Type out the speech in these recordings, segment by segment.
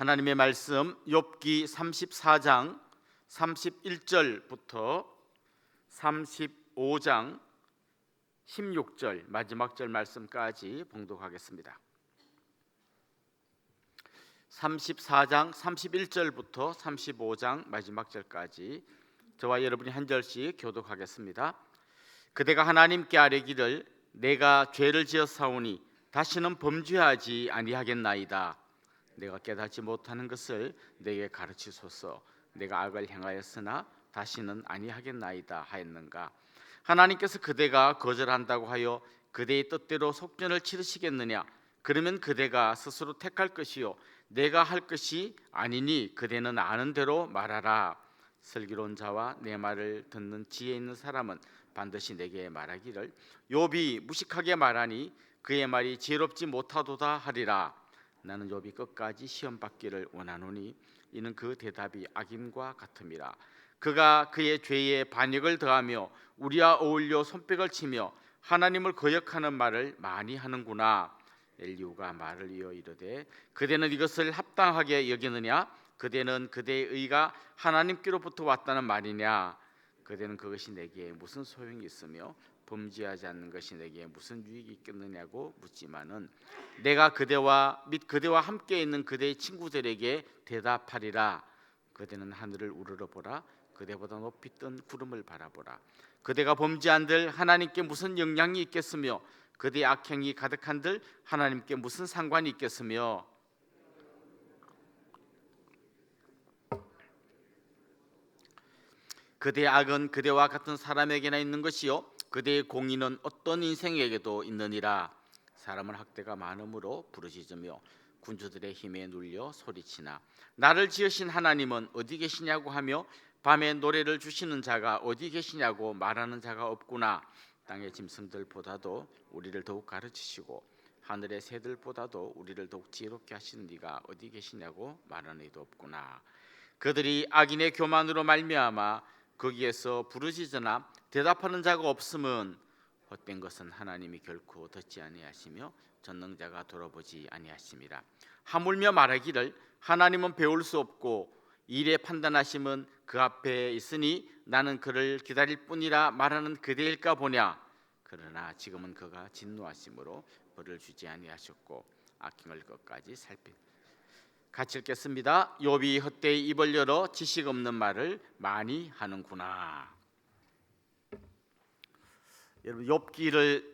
하나님의 말씀 욥기 34장 31절부터 35장 16절 마지막 절 말씀까지 봉독하겠습니다. 34장 31절부터 35장 마지막 절까지 저와 여러분이 한 절씩 교독하겠습니다. 그대가 하나님께 아뢰기를 내가 죄를 지었사오니 다시는 범죄하지 아니하겠나이다. 내가 깨닫지 못하는 것을 내게 가르치소서. 내가 악을 행하였으나 다시는 아니하겠나이다 하였는가. 하나님께서 그대가 거절한다고 하여 그대의 뜻대로 속전을 치르시겠느냐. 그러면 그대가 스스로 택할 것이요 내가 할 것이 아니니 그대는 아는 대로 말하라. 슬기로운 자와 내 말을 듣는 지혜 있는 사람은 반드시 내게 말하기를 욥이 무식하게 말하니 그의 말이 지혜롭지 못하도다 하리라. 나는 욥이 끝까지 시험 받기를 원하노니 이는 그 대답이 악임과 같음이라. 그가 그의 죄에 반역을 더하며 우리와 어울려 손뼉을 치며 하나님을 거역하는 말을 많이 하는구나. 엘리후가 말을 이어 이르되 그대는 이것을 합당하게 여기느냐? 그대는 그대의 의가 하나님께로부터 왔다는 말이냐? 그대는 그것이 내게 무슨 소용이 있으며 범죄하지 않는 것이 내게 무슨 유익이 있겠느냐고 묻지만은 내가 그대와 및 그대와 함께 있는 그대의 친구들에게 대답하리라. 그대는 하늘을 우러러 보라. 그대보다 높이 뜬 구름을 바라보라. 그대가 범죄한들 하나님께 무슨 영향이 있겠으며 그대의 악행이 가득한들 하나님께 무슨 상관이 있겠으며 그대의 악은 그대와 같은 사람에게나 있는 것이요 그대의 공의는 어떤 인생에게도 있느니라. 사람은 학대가 많음으로 부르짖으며 군주들의 힘에 눌려 소리치나 나를 지으신 하나님은 어디 계시냐고 하며 밤에 노래를 주시는 자가 어디 계시냐고 말하는 자가 없구나. 땅의 짐승들보다도 우리를 더욱 가르치시고 하늘의 새들보다도 우리를 더욱 지혜롭게 하시는 이가 어디 계시냐고 말하는 이도 없구나. 그들이 악인의 교만으로 말미암아 거기에서 부르짖으나 대답하는 자가 없음은 헛된 것은 하나님이 결코 듣지 아니하시며 전능자가 돌아보지 아니하심이라. 하물며 말하기를 하나님은 배울 수 없고 일에 판단하심은 그 앞에 있으니 나는 그를 기다릴 뿐이라 말하는 그대일까 보냐. 그러나 지금은 그가 진노하심으로 벌을 주지 아니하셨고 악행을 끝까지 살피. 같이 읽겠습니다. 욥이 헛되이 입을 열어 지식 없는 말을 많이 하는구나. 여러분 욥기를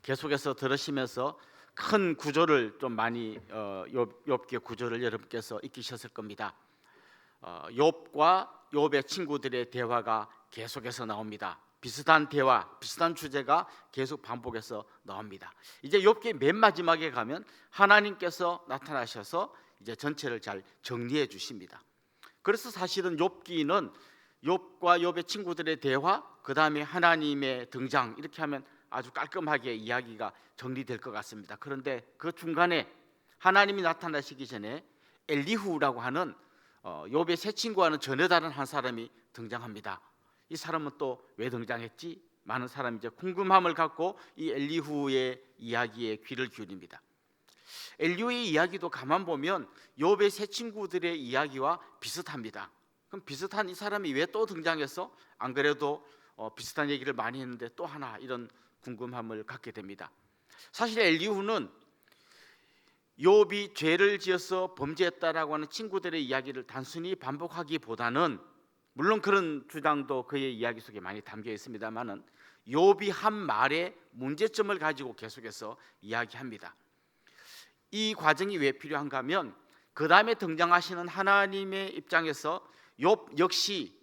계속해서 들으시면서 큰 구조를 좀 많이 욥기의 구조를 여러분께서 익히셨을 겁니다. 욥과 욥의 친구들의 대화가 계속해서 나옵니다. 비슷한 대화, 비슷한 주제가 계속 반복해서 나옵니다. 이제 욥기 맨 마지막에 가면 하나님께서 나타나셔서 이제 전체를 잘 정리해 주십니다. 그래서 사실은 욥기는 욥과 욥의 친구들의 대화, 그 다음에 하나님의 등장 이렇게 하면 아주 깔끔하게 이야기가 정리될 것 같습니다. 그런데 그 중간에 하나님이 나타나시기 전에 엘리후라고 하는 욥의 세 친구와는 전혀 다른 한 사람이 등장합니다. 이 사람은 또 왜 등장했지? 많은 사람이 이제 궁금함을 갖고 이 엘리후의 이야기에 귀를 기울입니다. 엘리후의 이야기도 가만 보면 욥의 세 친구들의 이야기와 비슷합니다. 그럼 비슷한 이 사람이 왜 또 등장해서 안 그래도 비슷한 얘기를 많이 했는데 또 하나 이런 궁금함을 갖게 됩니다. 사실 엘리후는 욥이 죄를 지어서 범죄했다라고 하는 친구들의 이야기를 단순히 반복하기보다는 물론 그런 주장도 그의 이야기 속에 많이 담겨 있습니다만은 욥이 한 말의 문제점을 가지고 계속해서 이야기합니다. 이 과정이 왜 필요한가 하면 그 다음에 등장하시는 하나님의 입장에서 욥 역시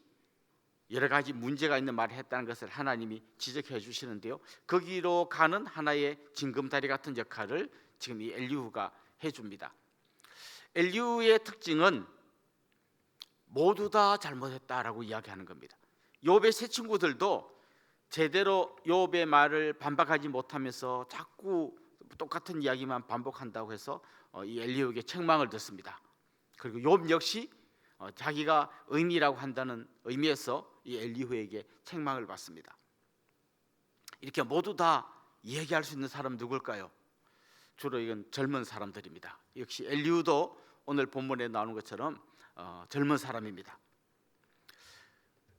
여러 가지 문제가 있는 말을 했다는 것을 하나님이 지적해 주시는데요, 거기로 가는 하나의 징검다리 같은 역할을 지금 이 엘리후가 해줍니다. 엘리후의 특징은 모두 다 잘못했다라고 이야기하는 겁니다. 욥의 세 친구들도 제대로 욥의 말을 반박하지 못하면서 자꾸 똑같은 이야기만 반복한다고 해서 이 엘리후에게 책망을 듣습니다. 그리고 욥 역시 자기가 의인이라고 한다는 의미에서 이 엘리후에게 책망을 받습니다. 이렇게 모두 다 얘기할 수 있는 사람 누굴까요? 주로 이건 젊은 사람들입니다. 역시 엘리후도 오늘 본문에 나오는 것처럼 젊은 사람입니다.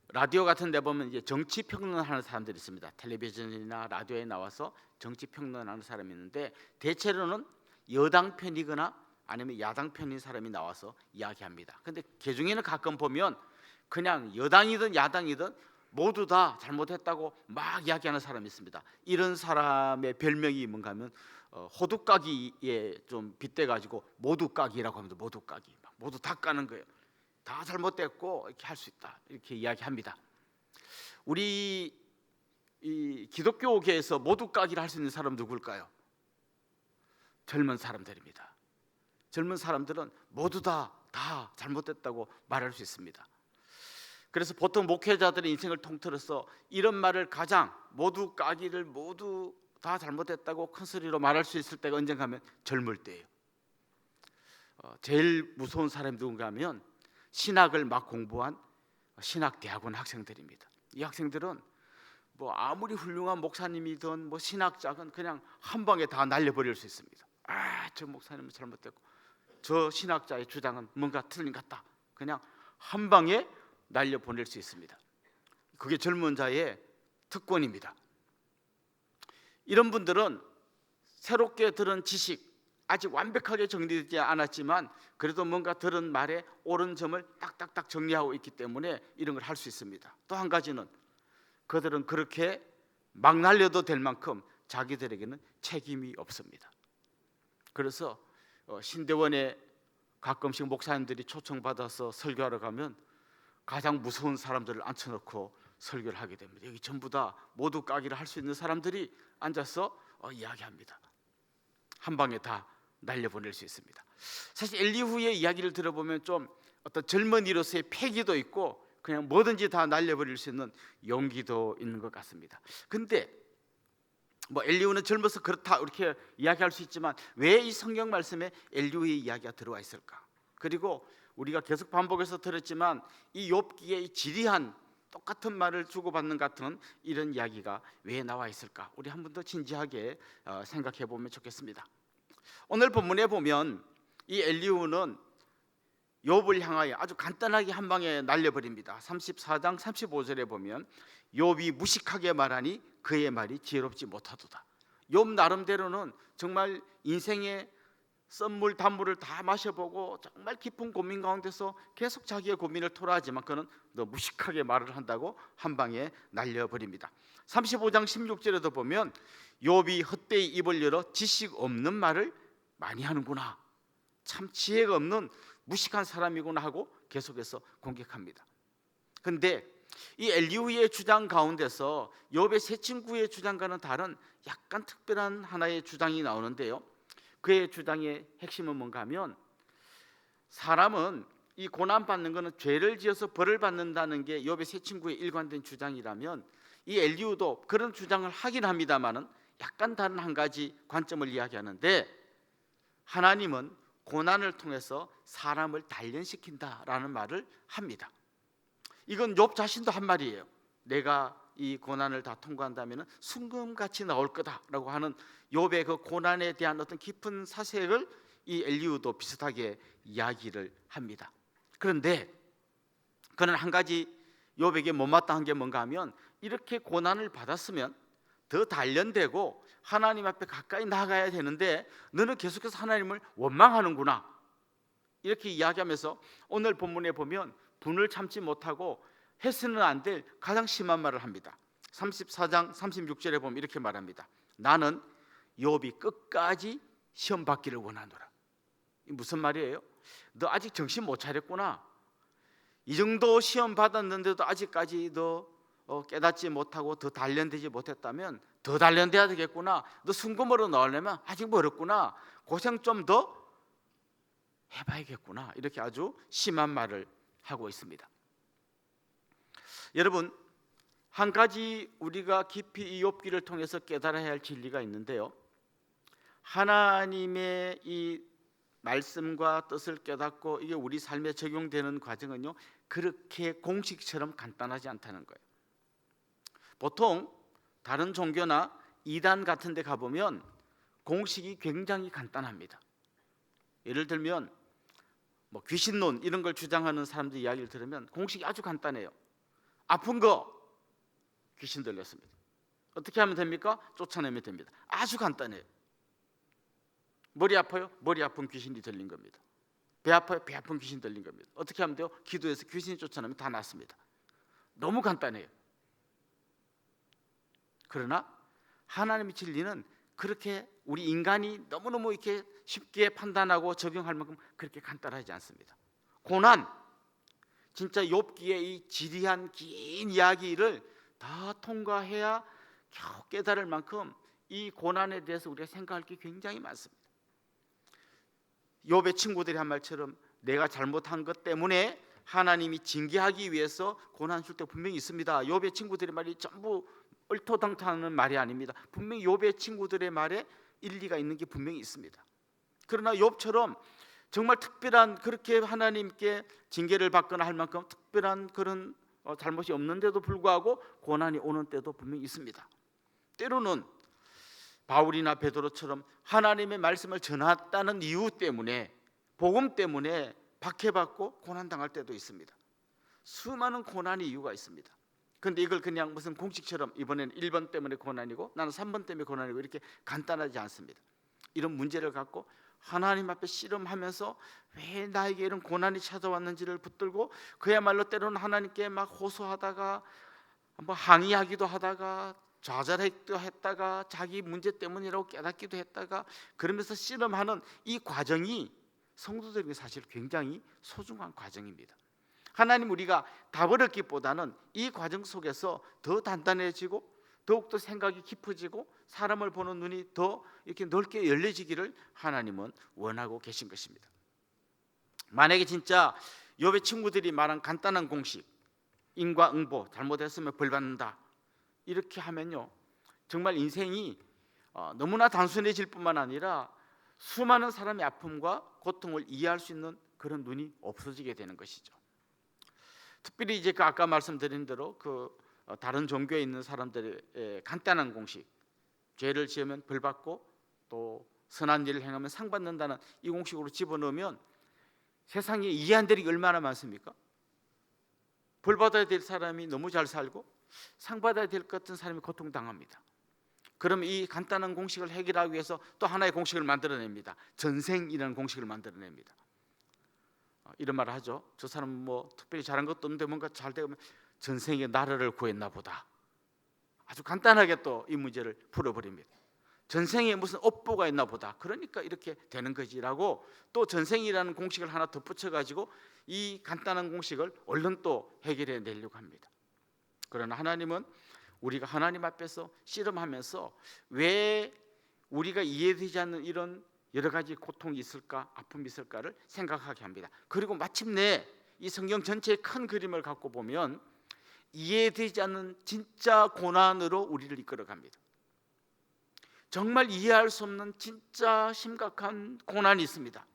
라디오 같은 데 보면 이제 정치 평론하는 사람들이 있습니다. 텔레비전이나 라디오에 나와서 정치 평론하는 사람이 있는데 대체로는 여당 편이거나 아니면 야당 편인 사람이 나와서 이야기합니다. 근데 개중에는 가끔 보면 그냥 여당이든 야당이든 모두 다 잘못했다고 막 이야기하는 사람이 있습니다. 이런 사람의 별명이 뭔가 하면 호두까기에 좀 빗대가지고 모두까기라고 합니다. 모두까기, 모두 다 까는 거예요. 다 잘못됐고 이렇게 할 수 있다, 이렇게 이야기합니다. 우리 이 기독교계에서 모두까기를 할 수 있는 사람 누굴까요? 젊은 사람들입니다. 젊은 사람들은 모두 다 잘못됐다고 말할 수 있습니다. 그래서 보통 목회자들의 인생을 통틀어서 이런 말을 가장 모두 까기를 모두 다 잘못됐다고 큰 소리로 말할 수 있을 때가 언젠가 하면 젊을 때예요. 제일 무서운 사람이 누군가 하면 신학을 막 공부한 신학대학원 학생들입니다. 이 학생들은 뭐 아무리 훌륭한 목사님이든 뭐 신학자건 그냥 한 방에 다 날려버릴 수 있습니다. 저 목사님은 잘못됐고 저 신학자의 주장은 뭔가 틀린 것 같다, 그냥 한 방에 날려보낼 수 있습니다. 그게 젊은 자의 특권입니다. 이런 분들은 새롭게 들은 지식, 아직 완벽하게 정리되지 않았지만 그래도 뭔가 들은 말에 옳은 점을 딱딱딱 정리하고 있기 때문에 이런 걸 할 수 있습니다. 또 한 가지는 그들은 그렇게 막 날려도 될 만큼 자기들에게는 책임이 없습니다. 그래서 신대원에 가끔씩 목사님들이 초청받아서 설교하러 가면 가장 무서운 사람들을 앉혀놓고 설교를 하게 됩니다. 여기 전부 다 모두 까기를 할 수 있는 사람들이 앉아서 이야기합니다. 한 방에 다 날려보낼 수 있습니다. 사실 엘리후의 이야기를 들어보면 좀 어떤 젊은이로서의 패기도 있고 그냥 뭐든지 다 날려버릴 수 있는 용기도 있는 것 같습니다. 근데 뭐 엘리후는 젊어서 그렇다 이렇게 이야기할 수 있지만 왜 이 성경 말씀에 엘리후의 이야기가 들어와 있을까? 그리고 우리가 계속 반복해서 들었지만 이 욥기의 지리한 똑같은 말을 주고받는 같은 이런 이야기가 왜 나와 있을까? 우리 한 번 더 진지하게 생각해 보면 좋겠습니다. 오늘 본문에 보면 이 엘리후는 욥을 향하여 아주 간단하게 한 방에 날려버립니다. 34장 35절에 보면 욥이 무식하게 말하니 그의 말이 지혜롭지 못하도다. 욥 나름대로는 정말 인생의 썸물 단물을 다 마셔보고 정말 깊은 고민 가운데서 계속 자기의 고민을 토로하지만 그는 너 무식하게 말을 한다고 한 방에 날려버립니다. 35장 16절에도 보면 욥이 헛되이 입을 열어 지식 없는 말을 많이 하는구나, 참 지혜가 없는 무식한 사람이구나 하고 계속해서 공격합니다. 그런데 이 엘리후의 주장 가운데서 욥의 세 친구의 주장과는 다른 약간 특별한 하나의 주장이 나오는데요, 그의 주장의 핵심은 뭔가 하면 사람은 이 고난받는 것은 죄를 지어서 벌을 받는다는 게 욥의 세 친구의 일관된 주장이라면 이 엘리후도 그런 주장을 하긴 합니다마는 약간 다른 한 가지 관점을 이야기하는데, 하나님은 고난을 통해서 사람을 단련시킨다라는 말을 합니다. 이건 욥 자신도 한 말이에요. 내가 이 고난을 다 통과한다면 순금같이 나올 거다라고 하는 욥의 그 고난에 대한 어떤 깊은 사색을 이 엘리후도 비슷하게 이야기를 합니다. 그런데 그는 한 가지 욥에게 못마땅한 게 뭔가 하면 이렇게 고난을 받았으면 더 단련되고 하나님 앞에 가까이 나가야 되는데 너는 계속해서 하나님을 원망하는구나, 이렇게 이야기하면서 오늘 본문에 보면 분을 참지 못하고 해서는 안 될 가장 심한 말을 합니다. 34장 36절에 보면 이렇게 말합니다. 나는 욥이 끝까지 시험 받기를 원하노라. 무슨 말이에요? 너 아직 정신 못 차렸구나. 이 정도 시험 받았는데도 아직까지 너 깨닫지 못하고 더 단련되지 못했다면 더 단련돼야 되겠구나. 너 순금으로 나오려면 아직 멀었구나. 고생 좀 더 해봐야겠구나. 이렇게 아주 심한 말을 하고 있습니다. 여러분, 한 가지 우리가 깊이 이 욥기를 통해서 깨달아야 할 진리가 있는데요, 하나님의 이 말씀과 뜻을 깨닫고 이게 우리 삶에 적용되는 과정은요 그렇게 공식처럼 간단하지 않다는 거예요. 보통 다른 종교나 이단 같은 데 가보면 공식이 굉장히 간단합니다. 예를 들면 뭐 귀신론 이런 걸 주장하는 사람들 이야기를 들으면 공식이 아주 간단해요. 아픈 거 귀신 들렸습니다. 어떻게 하면 됩니까? 쫓아내면 됩니다. 아주 간단해요. 머리 아파요? 머리 아픈 귀신이 들린 겁니다. 배 아파요? 배 아픈 귀신 들린 겁니다. 어떻게 하면 돼요? 기도해서 귀신이 쫓아내면 다 낫습니다. 너무 간단해요. 그러나 하나님의 진리는 그렇게 우리 인간이 너무너무 이렇게 쉽게 판단하고 적용할 만큼 그렇게 간단하지 않습니다. 고난, 진짜 욥기의 이 지리한 긴 이야기를 다 통과해야 겨우 깨달을 만큼 이 고난에 대해서 우리가 생각할 게 굉장히 많습니다. 욥의 친구들이 한 말처럼 내가 잘못한 것 때문에 하나님이 징계하기 위해서 고난 줄 때 분명히 있습니다. 욥의 친구들의 말이 전부 얼토당토하는 말이 아닙니다. 분명히 욥의 친구들의 말에 일리가 있는 게 분명히 있습니다. 그러나 욥처럼 정말 특별한 그렇게 하나님께 징계를 받거나 할 만큼 특별한 그런 잘못이 없는데도 불구하고 고난이 오는 때도 분명히 있습니다. 때로는 바울이나 베드로처럼 하나님의 말씀을 전했다는 이유 때문에, 복음 때문에 박해받고 고난당할 때도 있습니다. 수많은 고난의 이유가 있습니다. 그런데 이걸 그냥 무슨 공식처럼 이번에는 1번 때문에 고난이고 나는 3번 때문에 고난이고 이렇게 간단하지 않습니다. 이런 문제를 갖고 하나님 앞에 씨름하면서 왜 나에게 이런 고난이 찾아왔는지를 붙들고 그야말로 때로는 하나님께 막 호소하다가 뭐 항의하기도 하다가 좌절하기도 했다가 자기 문제 때문이라고 깨닫기도 했다가 그러면서 씨름하는 이 과정이 성도들에게 사실 굉장히 소중한 과정입니다. 하나님 우리가 답을 얻기보다는 이 과정 속에서 더 단단해지고 더욱더 생각이 깊어지고 사람을 보는 눈이 더 이렇게 넓게 열려지기를 하나님은 원하고 계신 것입니다. 만약에 진짜 욥의 친구들이 말한 간단한 공식, 인과응보, 잘못했으면 벌 받는다 이렇게 하면요 정말 인생이 너무나 단순해질 뿐만 아니라 수많은 사람의 아픔과 고통을 이해할 수 있는 그런 눈이 없어지게 되는 것이죠. 특별히 이제 그 아까 말씀드린 대로 그 다른 종교에 있는 사람들의 간단한 공식, 죄를 지으면 벌 받고 또 선한 일을 행하면 상 받는다는 이 공식으로 집어넣으면 세상에 이해 안 되는 게 얼마나 많습니까? 벌 받아야 될 사람이 너무 잘 살고 상 받아야 될 것 같은 사람이 고통당합니다. 그럼 이 간단한 공식을 해결하기 위해서 또 하나의 공식을 만들어냅니다. 전생이라는 공식을 만들어냅니다. 이런 말을 하죠. 저 사람은 뭐 특별히 잘한 것도 없는데 뭔가 잘 되면 전생에 나라를 구했나 보다. 아주 간단하게 또 이 문제를 풀어버립니다. 전생에 무슨 업보가 있나 보다. 그러니까 이렇게 되는 거지라고 또 전생이라는 공식을 하나 덧붙여가지고 이 간단한 공식을 얼른 또 해결해 내려고 합니다. 그러나 하나님은 우리가 하나님 앞에서 씨름하면서 왜 우리가 이해되지 않는 이런 여러 가지 고통이 있을까, 아픔이 있을까를 생각하게 합니다. 그리고 마침내 이 성경 전체의 큰 그림을 갖고 보면 이해되지 않는 진짜 고난으로 우리를 이끌어갑니다. 정말 이해할 수 없는 진짜 심각한 고난이 있습니다.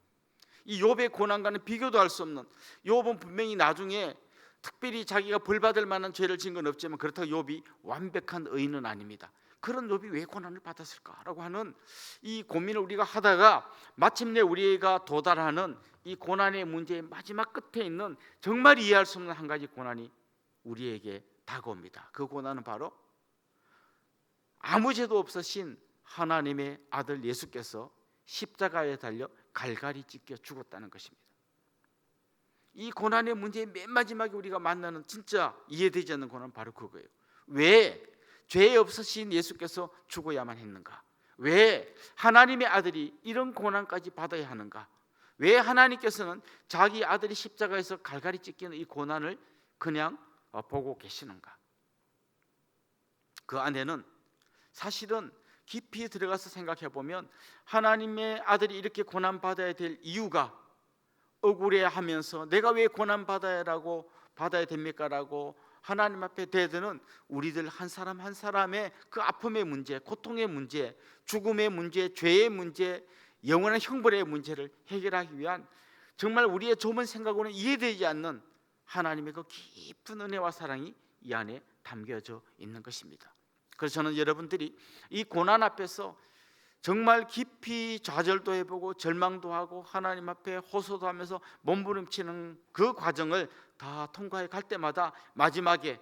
이 욥의 고난과는 비교도 할 수 없는, 욥은 분명히 나중에 특별히 자기가 벌받을 만한 죄를 지은 건 없지만 그렇다고 욥이 완벽한 의인은 아닙니다. 그런 욥이 왜 고난을 받았을까라고 하는 이 고민을 우리가 하다가 마침내 우리가 도달하는 이 고난의 문제의 마지막 끝에 있는 정말 이해할 수 없는 한 가지 고난이 우리에게 다가옵니다. 그 고난은 바로 아무 죄도 없으신 하나님의 아들 예수께서 십자가에 달려 갈갈이 찢겨 죽었다는 것입니다. 이 고난의 문제의 맨 마지막에 우리가 만나는 진짜 이해되지 않는 고난은 바로 그거예요. 왜 죄 없으신 예수께서 죽어야만 했는가? 왜 하나님의 아들이 이런 고난까지 받아야 하는가? 왜 하나님께서는 자기 아들이 십자가에서 갈갈이 찢기는 이 고난을 그냥 보고 계시는가? 그 안에는 사실은 깊이 들어가서 생각해 보면 하나님의 아들이 이렇게 고난받아야 될 이유가 억울해하면서 내가 왜 고난받아야 됩니까? 라고 하나님 앞에 대드는 우리들 한 사람 한 사람의 그 아픔의 문제, 고통의 문제, 죽음의 문제, 죄의 문제, 영원한 형벌의 문제를 해결하기 위한 정말 우리의 좁은 생각으로는 이해되지 않는 하나님의 그 깊은 은혜와 사랑이 이 안에 담겨져 있는 것입니다. 그래서 저는 여러분들이 이 고난 앞에서 정말 깊이 좌절도 해보고 절망도 하고 하나님 앞에 호소도 하면서 몸부림치는 그 과정을 다 통과해 갈 때마다 마지막에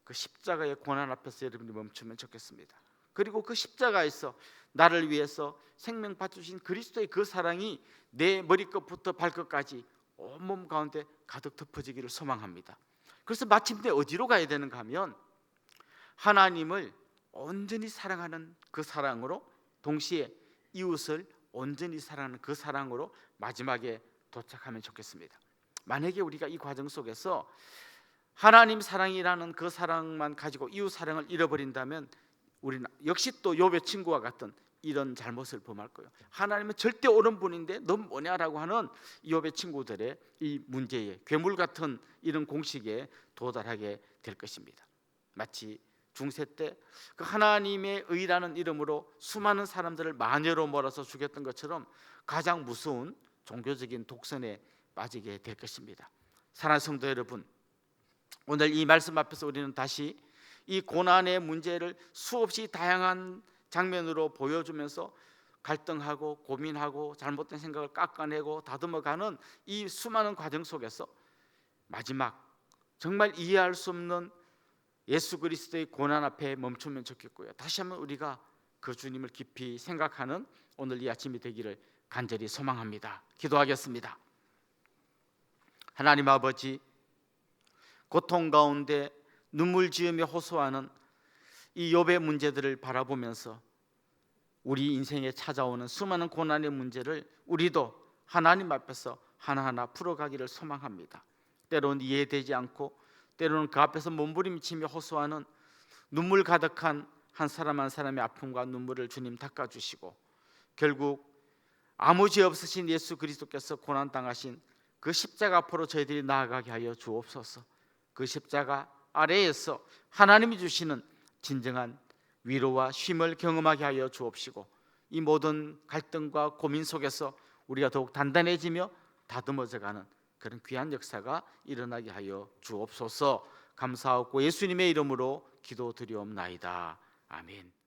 그 십자가의 고난 앞에서 여러분이 멈추면 좋겠습니다. 그리고 그 십자가에서 나를 위해서 생명 바쳐주신 그리스도의 그 사랑이 내 머리끝부터 발끝까지 온몸 가운데 가득 덮어지기를 소망합니다. 그래서 마침내 어디로 가야 되는가 하면 하나님을 온전히 사랑하는 그 사랑으로, 동시에 이웃을 온전히 사랑하는 그 사랑으로 마지막에 도착하면 좋겠습니다. 만약에 우리가 이 과정 속에서 하나님 사랑이라는 그 사랑만 가지고 이웃 사랑을 잃어버린다면 우리는 역시 또 욥의 친구와 같은 이런 잘못을 범할 거예요. 하나님은 절대 옳은 분인데 넌 뭐냐라고 하는 욥의 친구들의 이 문제에, 괴물 같은 이런 공식에 도달하게 될 것입니다. 마치 중세 때 그 하나님의 의라는 이름으로 수많은 사람들을 마녀로 몰아서 죽였던 것처럼 가장 무서운 종교적인 독선에 빠지게 될 것입니다. 사랑하는 성도 여러분, 오늘 이 말씀 앞에서 우리는 다시 이 고난의 문제를 수없이 다양한 장면으로 보여주면서 갈등하고 고민하고 잘못된 생각을 깎아내고 다듬어가는 이 수많은 과정 속에서 마지막 정말 이해할 수 없는 예수 그리스도의 고난 앞에 멈추면 좋겠고요. 다시 한번 우리가 그 주님을 깊이 생각하는 오늘 이 아침이 되기를 간절히 소망합니다. 기도하겠습니다. 하나님 아버지, 고통 가운데 눈물 지으며 호소하는 이 욥의 문제들을 바라보면서 우리 인생에 찾아오는 수많은 고난의 문제를 우리도 하나님 앞에서 하나하나 풀어가기를 소망합니다. 때로는 이해되지 않고 때로는 그 앞에서 몸부림치며 호소하는 눈물 가득한 한 사람 한 사람의 아픔과 눈물을 주님 닦아주시고 결국 아무 죄 없으신 예수 그리스도께서 고난당하신 그 십자가 앞으로 저희들이 나아가게 하여 주옵소서. 그 십자가 아래에서 하나님이 주시는 진정한 위로와 쉼을 경험하게 하여 주옵시고 이 모든 갈등과 고민 속에서 우리가 더욱 단단해지며 다듬어져가는 그런 귀한 역사가 일어나게 하여 주옵소서. 감사하고 예수님의 이름으로 기도드리옵나이다. 아멘.